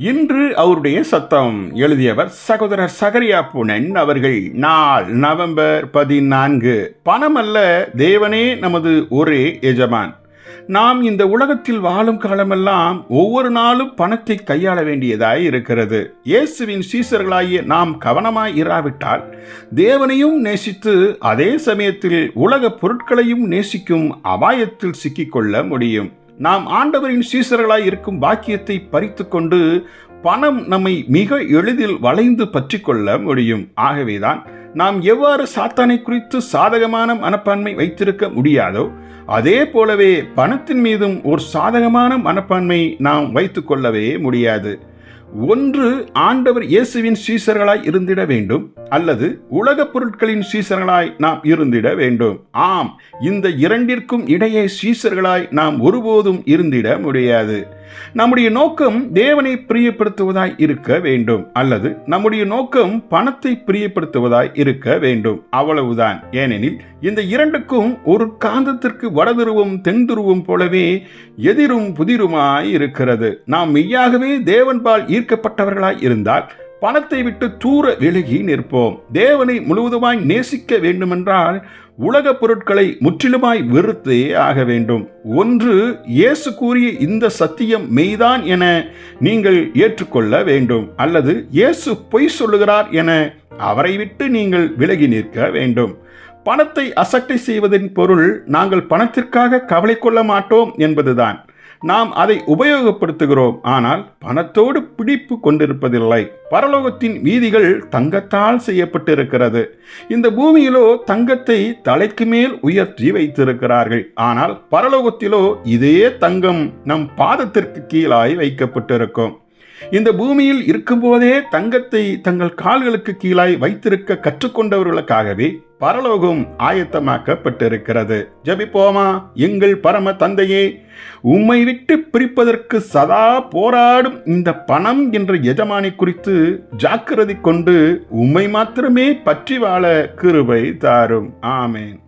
இன்று அவருடைய சத்தம். எழுதியவர் சகோதரர் சகரியா பூனன் அவர்கள். நாள் நவம்பர் 14. பணமல்ல, தேவனே நமது ஒரே எஜமான். நாம் இந்த உலகத்தில் வாழும் காலமெல்லாம் ஒவ்வொரு நாளும் பணத்தை கையாள வேண்டியதாய் இருக்கிறது. இயேசுவின் சீசர்களாகிய நாம் கவனமாய் இராவிட்டால் தேவனையும் நேசித்து அதே சமயத்தில் உலக பொருட்களையும் நேசிக்கும் அபாயத்தில் சிக்கிக்கொள்ள முடியும். நாம் ஆண்டவரின் சீசர்களாய் இருக்கும் பாக்கியத்தை பறித்து கொண்டு பணம் நம்மை மிக எளிதில் வளைந்து பற்றி கொள்ள முடியும். ஆகவேதான் நாம் எவ்வாறு சாத்தானை குறித்து சாதகமான மனப்பான்மை வைத்திருக்க முடியாதோ அதே போலவே பணத்தின் மீதும் ஒரு சாதகமான மனப்பான்மை நாம் வைத்துக் கொள்ளவே முடியாது. ஒன்று ஆண்டவர் இயேசுவின் சீசர்களாய் இருந்திட வேண்டும், அல்லது உலக பொருட்களின் சீசர்களாய் நாம் இருந்திட வேண்டும். ஆம், இந்த இரண்டிற்கும் இடையே சீசர்களாய் நாம் ஒருபோதும் இருந்திட முடியாது. நம்முடைய நோக்கம் தேவனை பிரியப்படுத்துவதாய் இருக்க வேண்டும், அல்லது நம்முடைய நோக்கம் பணத்தை பிரியப்படுத்துவதாய் இருக்க வேண்டும். அவ்வளவுதான். ஏனெனில் இந்த இரண்டுக்கும் ஒரு காந்தத்திற்கு வடதுருவம் தென் துருவம் போலவே எதிரும் புதிருமாய் இருக்கிறது. நாம் மெய்யாகவே தேவன்பால் ஈர்க்கப்பட்டவர்களாய் இருந்தால் பணத்தை விட்டு தூர விலகி நிற்போம். தேவனை முழுவதுமாய் நேசிக்க வேண்டுமென்றால் உலக பொருட்களை முற்றிலுமாய் வெறுத்தே ஆக வேண்டும். ஒன்று, இயேசு கூறிய இந்த சத்தியம் மெய்தான் என நீங்கள் ஏற்றுக்கொள்ள வேண்டும், அல்லது இயேசு பொய் சொல்லுகிறார் என அவரை விட்டு நீங்கள் விலகி நிற்க வேண்டும். பணத்தை அசட்டை செய்வதன் பொருள் நாங்கள் பணத்திற்காக கவலை கொள்ள மாட்டோம் என்பதுதான். நாம் அதை உபயோகப்படுத்துகிறோம், ஆனால் பணத்தோடு பிடிப்பு கொண்டிருப்பதில்லை. பரலோகத்தின் வீதிகள் தங்கத்தால் செய்யப்பட்டிருக்கிறது. இந்த பூமியிலோ தங்கத்தை தலைக்கு மேல் உயர்த்தி வைத்திருக்கிறார்கள். ஆனால் பரலோகத்திலோ இதே தங்கம் நம் பாதத்திற்கு கீழாய் வைக்கப்பட்டிருக்கும். இந்த பூமியில் இருக்கும்போதே தங்கத்தை தங்கள் கால்களுக்கு கீழாய் வைத்திருக்க கற்றுக்கொண்டவர்களுக்காகவே பரலோகம் ஆயத்தமாக்கப்பட்டிருக்கிறது. ஜெபிப்போமா. எங்கள் பரம தந்தையே, உம்மை விட்டு பிரிப்பதற்கு சதா போராடும் இந்த பணம் என்ற எஜமானை குறித்து ஜாக்கிரதை கொண்டு உம்மை மாத்திரமே பற்றி வாழ கிருபை தாரும். ஆமேன்.